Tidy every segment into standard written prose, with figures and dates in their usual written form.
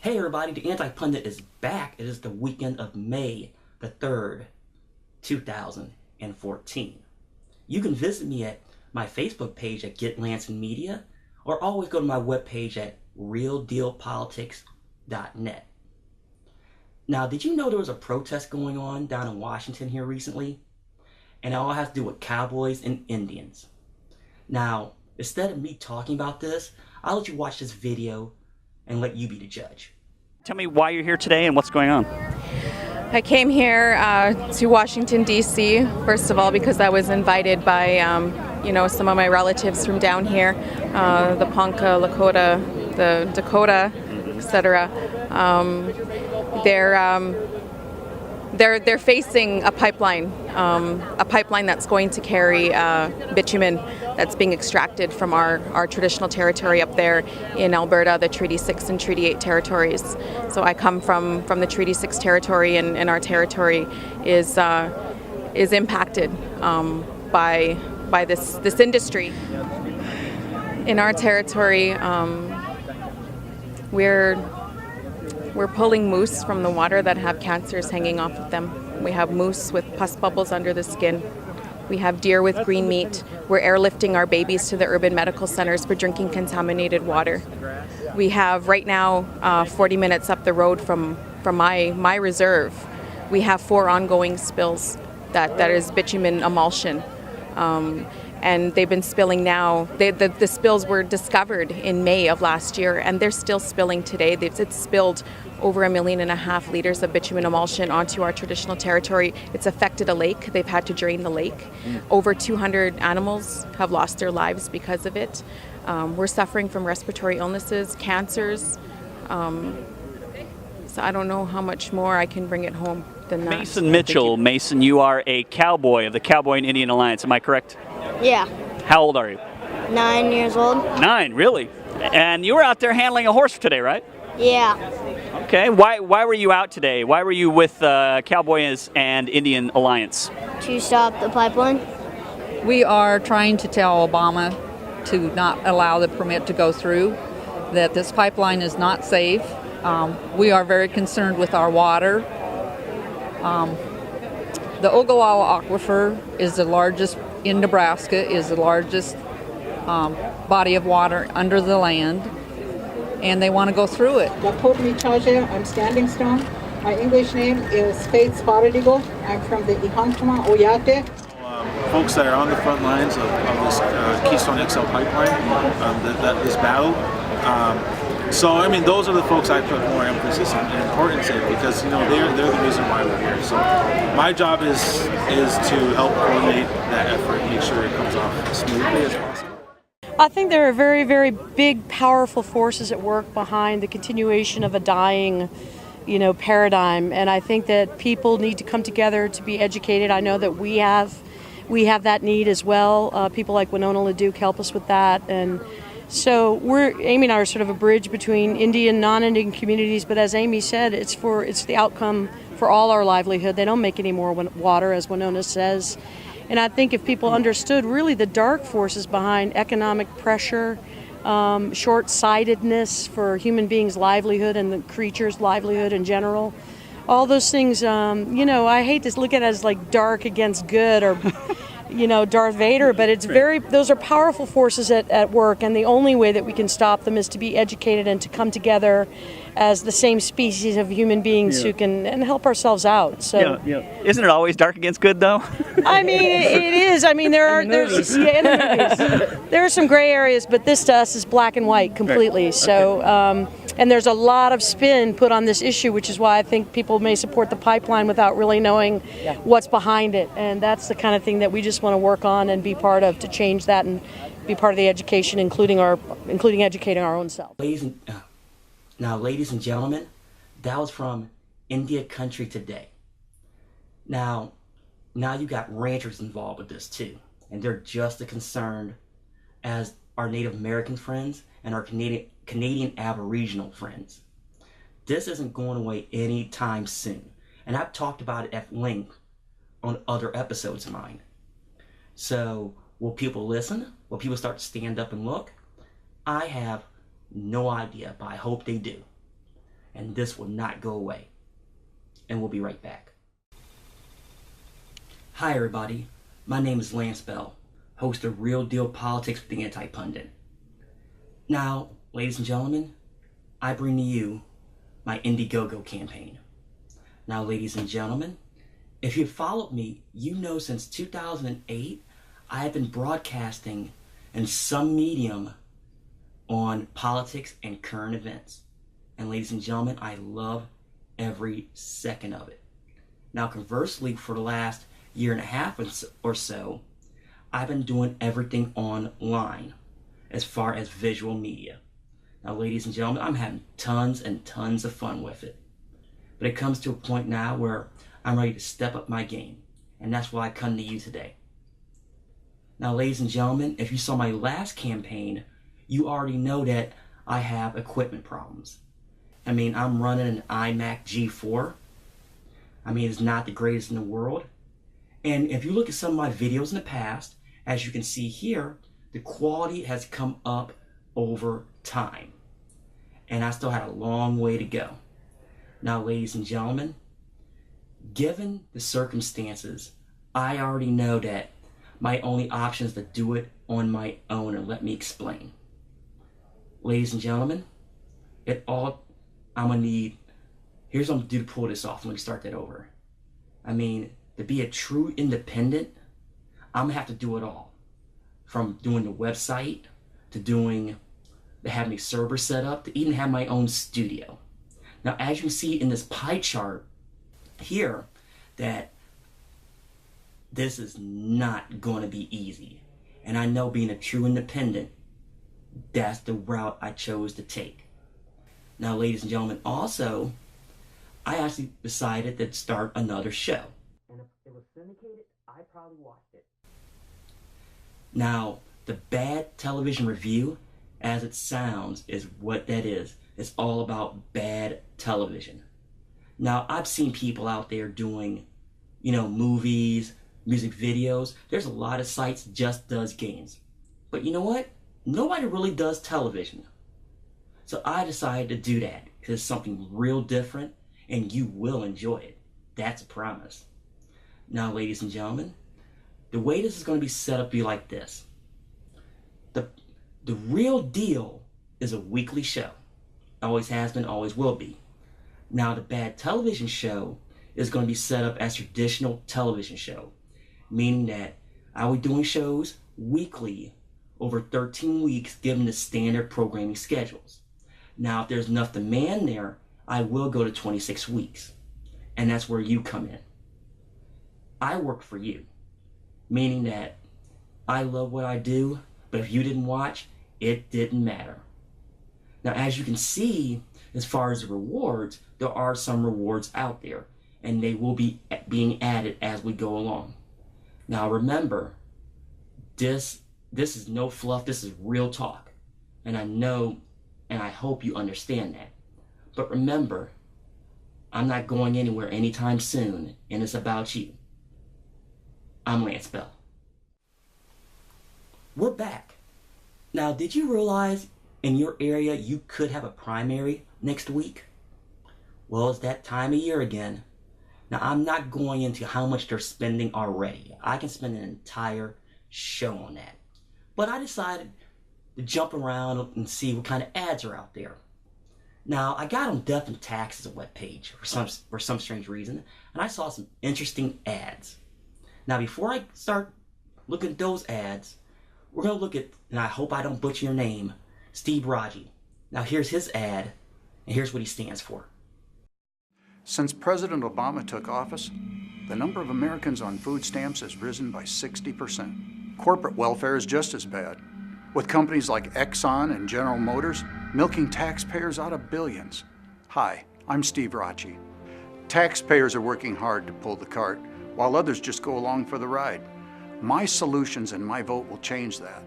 Hey everybody, the Anti-Pundit is back. It is the weekend of May the 3rd, 2014. You can visit me at my Facebook page at Get Lansing Media, or always go to my webpage at realdealpolitics.net. Now, did you know there was a protest going on down in Washington here recently? And it all has to do with cowboys and Indians. Now, instead of me talking about this, I'll let you watch this video and let you be the judge. Tell me why you're here today and what's going on. I came here to Washington, D.C., first of all, because I was invited by, some of my relatives from down here, the Ponca, Lakota, the Dakota, etc. They're facing a pipeline that's going to carry bitumen that's being extracted from our traditional territory up there in Alberta, the Treaty 6 and Treaty 8 territories. So I come from the Treaty 6 territory, and our territory is impacted by this industry. In our territory, we're pulling moose from the water that have cancers hanging off of them. We have moose with pus bubbles under the skin. We have deer with green meat. We're airlifting our babies to the urban medical centers for drinking contaminated water. We have right now, 40 minutes up the road from my reserve, we have 4 ongoing spills that is bitumen emulsion. And they've been spilling now. The spills were discovered in May of last year, and they're still spilling today. It's spilled over 1.5 million liters of bitumen emulsion onto our traditional territory. It's affected a lake. They've had to drain the lake. Over 200 animals have lost their lives because of it. We're suffering from respiratory illnesses, cancers. So I don't know how much more I can bring it home than that. Mason Mitchell. Mason, you are a cowboy of the Cowboy and Indian Alliance. Am I correct? Yeah. How old are you? 9 years old. 9, really? And you were out there handling a horse today, right? Yeah. Okay. Why were you out today? Why were you with Cowboys and Indian Alliance? To stop the pipeline. We are trying to tell Obama to not allow the permit to go through, that this pipeline is not safe. We are very concerned with our water. The Ogallala Aquifer is the largest in Nebraska, is the largest body of water under the land, and they want to go through it. I'm Standing Stone. My English name is Faith Spotted Eagle. I'm from the Ihave Oyate. Folks that are on the front lines of this Keystone XL pipeline, this battle. So I mean, those are the folks I put more emphasis and importance in, because they're the reason why we're here. So my job is to help coordinate that effort, make sure it comes off as smoothly as possible. I think there are very, very big, powerful forces at work behind the continuation of a dying, paradigm, and I think that people need to come together to be educated. I know that we have that need as well. People like Winona LaDuke help us with that, and so Amy and I are sort of a bridge between Indian, non-Indian communities, but as Amy said, it's the outcome for all our livelihood. They don't make any more water, as Winona says. And I think if people understood really the dark forces behind economic pressure, short-sightedness for human beings' livelihood and the creatures' livelihood in general, all those things, I hate to look at it as like dark against good or Darth Vader, but those are powerful forces at work, and the only way that we can stop them is to be educated and to come together as the same species of human beings who can help ourselves out. So, Isn't it always dark against good, though? I mean, it is. I mean, in the movies, there are some gray areas, but this to us is black and white completely. Right. So, and there's a lot of spin put on this issue, which is why I think people may support the pipeline without really knowing what's behind it. And that's the kind of thing that we just want to work on and be part of to change that and be part of the education, including educating our own self. Ladies and gentlemen, that was from India Country Today. Now you got ranchers involved with this too, and they're just as concerned as our Native American friends and our Canadian Aboriginal friends. This isn't going away anytime soon, and I've talked about it at length on other episodes of mine. So, will people listen? Will people start to stand up and look? I have no idea, but I hope they do. and this will not go away. And we'll be right back. Hi everybody, my name is Lance Bell, host of Real Deal Politics with the Anti-Pundit. Now, ladies and gentlemen, I bring to you my Indiegogo campaign. Now, ladies and gentlemen, if you've followed me, you know since 2008, I have been broadcasting in some medium on politics and current events. And ladies and gentlemen, I love every second of it. Now, conversely, for the last year and a half or so, I've been doing everything online as far as visual media. Now, ladies and gentlemen, I'm having tons and tons of fun with it. But it comes to a point now where I'm ready to step up my game. And that's why I come to you today. Now, ladies and gentlemen, if you saw my last campaign, you already know that I have equipment problems. I mean, I'm running an iMac G4. I mean, it's not the greatest in the world. And if you look at some of my videos in the past, as you can see here, the quality has come up over time. And I still had a long way to go. Now, ladies and gentlemen, given the circumstances, I already know that my only option is to do it on my own, and let me explain. Ladies and gentlemen, I'm gonna need, here's what I'm gonna do to pull this off. Let me start that over. I mean, to be a true independent, I'm gonna have to do it all. From doing the website, to having a server set up, to even have my own studio. Now, as you can see in this pie chart here, that this is not going to be easy. And I know, being a true independent, that's the route I chose to take. Now, ladies and gentlemen, also, I actually decided to start another show. And if it was syndicated, I probably watched it. Now, the bad television review, as it sounds, is what that is. It's all about bad television. Now, I've seen people out there doing, movies, music videos. There's a lot of sites just does games. But you know what? Nobody really does television. So I decided to do that because it's something real different and you will enjoy it. That's a promise. Now, ladies and gentlemen, the way this is going to be set up be like this. The Real Deal is a weekly show. Always has been, always will be. Now, the bad television show is going to be set up as a traditional television show, meaning that I'll be doing shows weekly over 13 weeks given the standard programming schedules. Now, if there's enough demand there, I will go to 26 weeks. And that's where you come in. I work for you, meaning that I love what I do, but if you didn't watch, it didn't matter. Now, as you can see, as far as the rewards, there are some rewards out there, and they will be being added as we go along. Now, remember, this is no fluff, this is real talk. And I know, and I hope you understand that. But remember, I'm not going anywhere anytime soon, and it's about you. I'm Lance Bell. We're back. Now, did you realize in your area you could have a primary next week? Well, it's that time of year again. Now, I'm not going into how much they're spending already. I can spend an entire show on that. But I decided to jump around and see what kind of ads are out there. Now, I got on Death and Taxes webpage for some strange reason, and I saw some interesting ads. Now, before I start looking at those ads, we're going to look at, and I hope I don't butcher your name, Steve Raji. Now, here's his ad, and here's what he stands for. Since President Obama took office, the number of Americans on food stamps has risen by 60%. Corporate welfare is just as bad, with companies like Exxon and General Motors milking taxpayers out of billions. Hi, I'm Steve Raji. Taxpayers are working hard to pull the cart, while others just go along for the ride. My solutions and my vote will change that,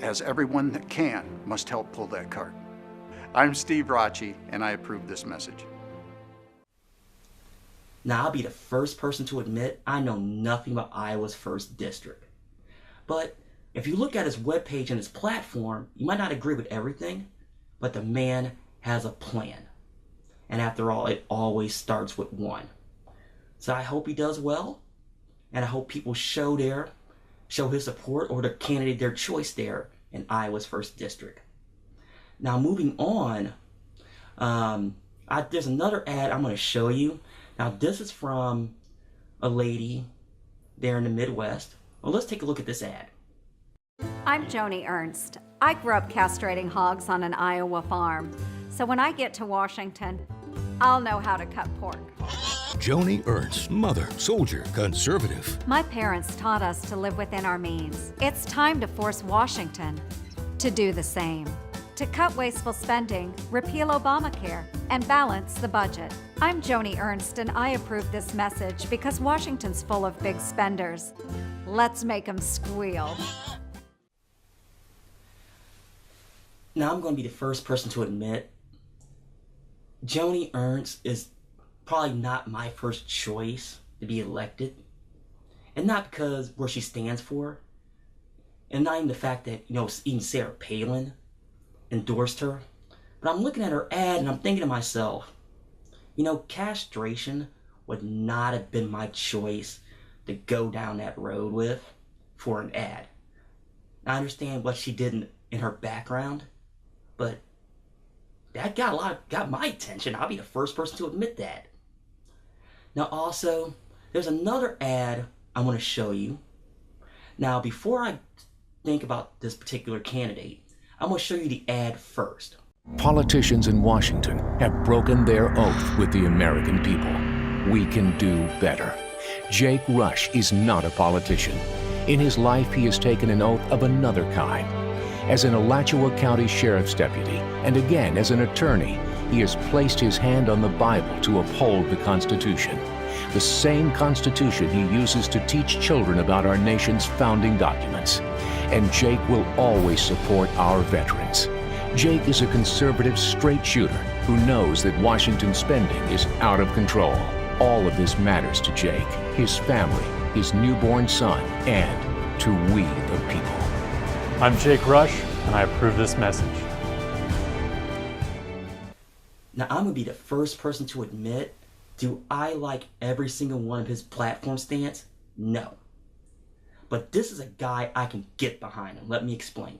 as everyone that can must help pull that cart. I'm Steve Raji, and I approve this message. Now, I'll be the first person to admit I know nothing about Iowa's 1st District. But if you look at his webpage and his platform, you might not agree with everything, but the man has a plan. And after all, it always starts with one. So I hope he does well, and I hope people show his support or the candidate their choice there in Iowa's 1st District. Now moving on, there's another ad I'm going to show you. Now this is from a lady there in the Midwest. Well, let's take a look at this ad. I'm Joni Ernst. I grew up castrating hogs on an Iowa farm. So when I get to Washington, I'll know how to cut pork. Joni Ernst, mother, soldier, conservative. My parents taught us to live within our means. It's time to force Washington to do the same. To cut wasteful spending, repeal Obamacare, and balance the budget. I'm Joni Ernst, and I approve this message because Washington's full of big spenders. Let's make them squeal. Now I'm going to be the first person to admit Joni Ernst is probably not my first choice to be elected. And not because where she stands for, and not even the fact that, even Sarah Palin endorsed her. But I'm looking at her ad and I'm thinking to myself, castration would not have been my choice to go down that road with for an ad. Now, I understand what she did in her background, but that got my attention. I'll be the first person to admit that. Now also, there's another ad I want to show you. Now before I think about this particular candidate, I'm going to show you the ad first. Politicians in Washington have broken their oath with the American people. We can do better. Jake Rush is not a politician. In his life, he has taken an oath of another kind. As an Alachua County Sheriff's Deputy, and again as an attorney, he has placed his hand on the Bible to uphold the Constitution. The same Constitution he uses to teach children about our nation's founding documents. And Jake will always support our veterans. Jake is a conservative straight shooter who knows that Washington spending is out of control. All of this matters to Jake, his family, his newborn son, and to we the people. I'm Jake Rush, and I approve this message. Now, I'm going to be the first person to admit, do I like every single one of his platform stance? No. But this is a guy I can get behind, and let me explain.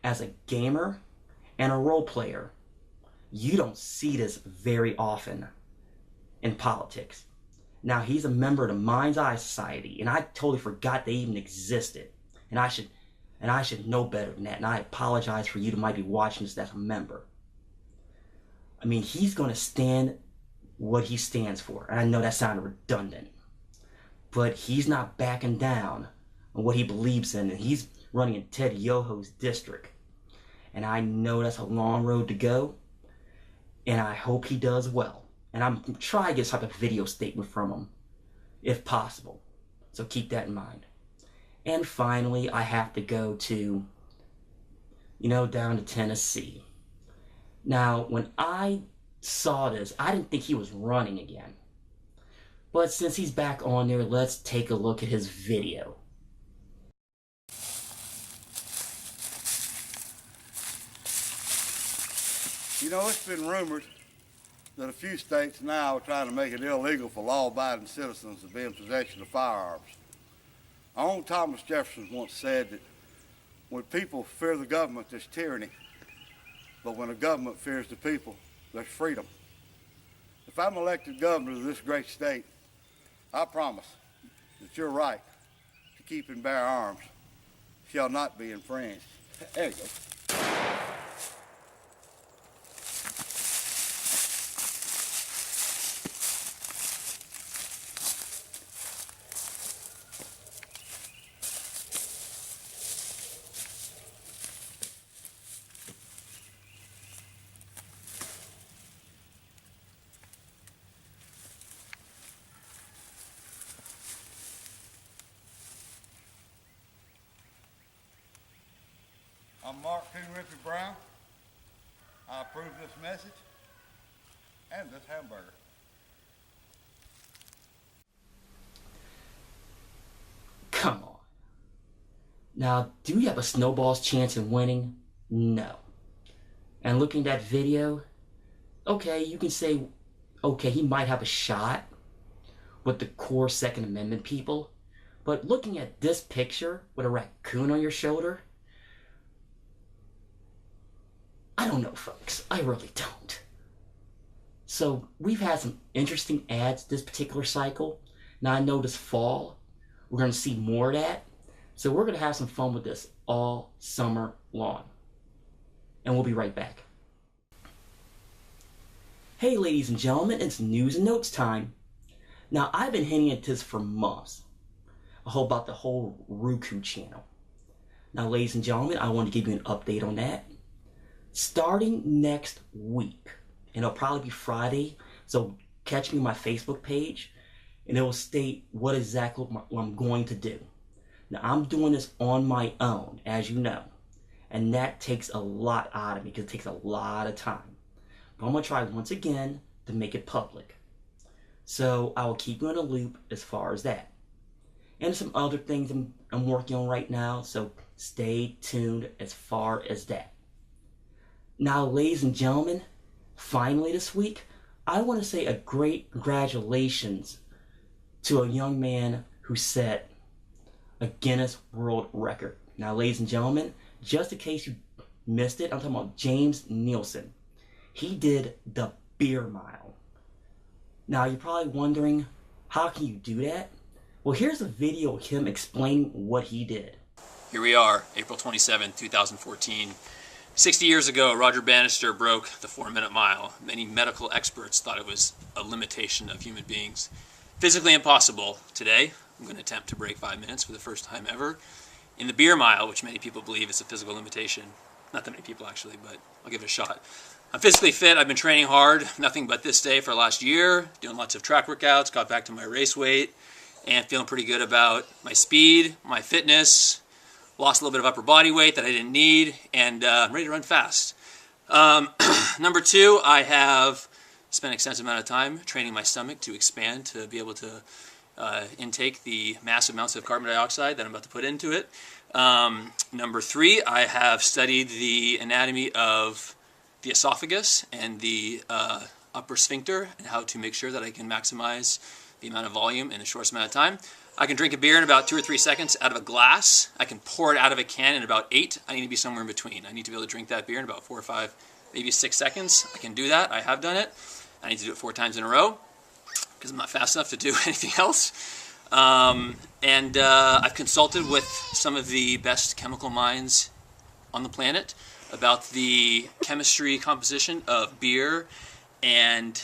As a gamer and a role player, you don't see this very often in politics. Now, he's a member of the Mind's Eye Society, and I totally forgot they even existed. And I should know better than that, and I apologize for you that might be watching this as a member. I mean, he's going to stand what he stands for. And I know that sounded redundant. But he's not backing down on what he believes in. And he's running in Ted Yoho's district. And I know that's a long road to go. And I hope he does well. And I'm trying to get some type of video statement from him, if possible. So keep that in mind. And finally, I have to go to, down to Tennessee. Now, when I saw this, I didn't think he was running again. But since he's back on there, let's take a look at his video. It's been rumored that a few states now are trying to make it illegal for law-abiding citizens to be in possession of firearms. Our own Thomas Jefferson once said that when people fear the government, there's tyranny. But when the government fears the people, there's freedom. If I'm elected governor of this great state, I promise that your right to keep and bear arms shall not be infringed. There you go. I'm Mark P. Rippy Brown. I approve this message and this hamburger. Come on. Now, do you have a snowball's chance in winning? No. And looking at that video, okay, you can say, okay, he might have a shot with the core Second Amendment people, but looking at this picture with a raccoon on your shoulder, I don't know, folks. I really don't. So we've had some interesting ads this particular cycle. Now I know this fall we're going to see more of that. So we're going to have some fun with this all summer long. And we'll be right back. Hey ladies and gentlemen, it's news and notes time. Now I've been hinting at this for months. About the whole Roku channel. Now ladies and gentlemen, I want to give you an update on that. Starting next week, and it'll probably be Friday, so catch me on my Facebook page, and it will state what exactly what I'm going to do. Now I'm doing this on my own, as you know, and that takes a lot out of me because it takes a lot of time. But I'm going to try once again to make it public. So I will keep you in a loop as far as that. And some other things I'm working on right now, so stay tuned as far as that. Now, ladies and gentlemen, finally this week, I want to say a great congratulations to a young man who set a Guinness World Record. Now, ladies and gentlemen, just in case you missed it, I'm talking about James Nielsen. He did the beer mile. Now, you're probably wondering, how can you do that? Well, here's a video of him explaining what he did. Here we are, April 27, 2014. 60 years ago, Roger Bannister broke the 4-minute mile. Many medical experts thought it was a limitation of human beings. Physically impossible. Today, I'm going to attempt to break 5 minutes for the first time ever in the beer mile, which many people believe is a physical limitation. Not that many people actually, but I'll give it a shot. I'm physically fit. I've been training hard, nothing but this day for the last year, doing lots of track workouts, got back to my race weight, and feeling pretty good about my speed, my fitness, lost a little bit of upper body weight that I didn't need, and I'm ready to run fast. Number 2, I have spent an extensive amount of time training my stomach to expand to be able to intake the massive amounts of carbon dioxide that I'm about to put into it. Number 3, I have studied the anatomy of the esophagus and the upper sphincter and how to make sure that I can maximize the amount of volume in the shortest amount of time. I can drink a beer in about 2 or 3 seconds out of a glass. I can pour it out of a can in about 8. I need to be somewhere in between. I need to be able to drink that beer in about 4 or 5, maybe 6 seconds. I can do that. I have done it. I need to do it 4 times in a row because I'm not fast enough to do anything else. I've consulted with some of the best chemical minds on the planet about the chemistry composition of beer and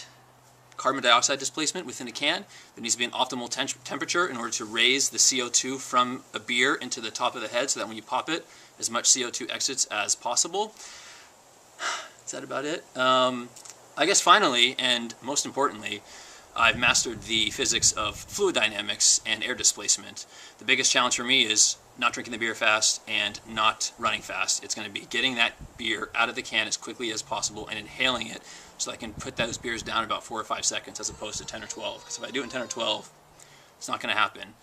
carbon dioxide displacement within a can. There needs to be an optimal temperature in order to raise the CO2 from a beer into the top of the head so that when you pop it, as much CO2 exits as possible. Is that about it? I guess finally, and most importantly, I've mastered the physics of fluid dynamics and air displacement. The biggest challenge for me is not drinking the beer fast and not running fast. It's going to be getting that beer out of the can as quickly as possible and inhaling it so I can put those beers down in about 4 or 5 seconds as opposed to 10 or 12. Because if I do it in 10 or 12, it's not going to happen.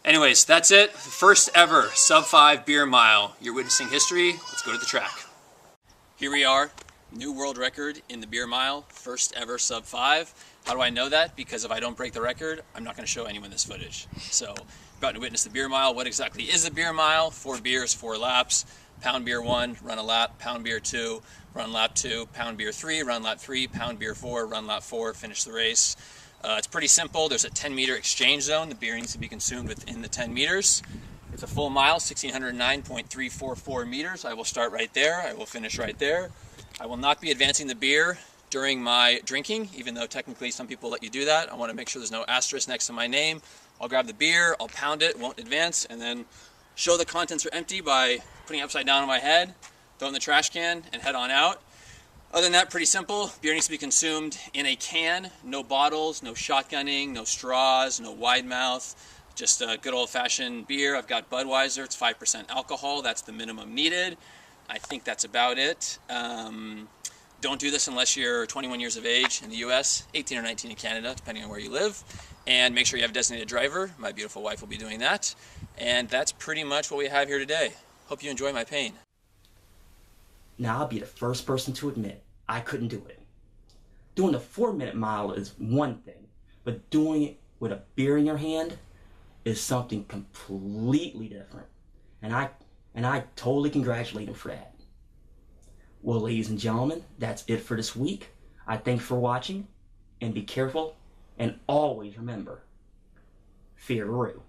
Anyways, that's it. First ever sub-5 beer mile. You're witnessing history. Let's go to the track. Here we are. New world record in the beer mile. First ever sub-5. How do I know that? Because if I don't break the record, I'm not going to show anyone this footage. So, about to witness the beer mile. What exactly is a beer mile? 4 beers, 4 laps. Pound beer 1, run a lap. Pound beer 2, run lap 2. Pound beer 3, run lap 3. Pound beer 4, run lap 4. Finish the race. It's pretty simple. There's a 10-meter exchange zone. The beer needs to be consumed within the 10 meters. It's a full mile, 1,609.344 meters. I will start right there. I will finish right there. I will not be advancing the beer during my drinking, even though technically some people let you do that. I want to make sure there's no asterisk next to my name. I'll grab the beer, I'll pound it, won't advance, and then show the contents are empty by putting it upside down on my head, throw it in the trash can, and head on out. Other than that, pretty simple. Beer needs to be consumed in a can, no bottles, no shotgunning, no straws, no wide mouth, just a good old-fashioned beer. I've got Budweiser, it's 5% alcohol, that's the minimum needed. I think that's about it. Don't do this unless you're 21 years of age in the US, 18 or 19 in Canada, depending on where you live. And make sure you have a designated driver. My beautiful wife will be doing that. And that's pretty much what we have here today. Hope you enjoy my pain. Now, I'll be the first person to admit I couldn't do it. doing the 4-minute mile is one thing, but doing it with a beer in your hand is something completely different. And I totally congratulate him for that. Well, ladies and gentlemen, that's it for this week. I thank you for watching, and be careful, and always remember, fear the Roo.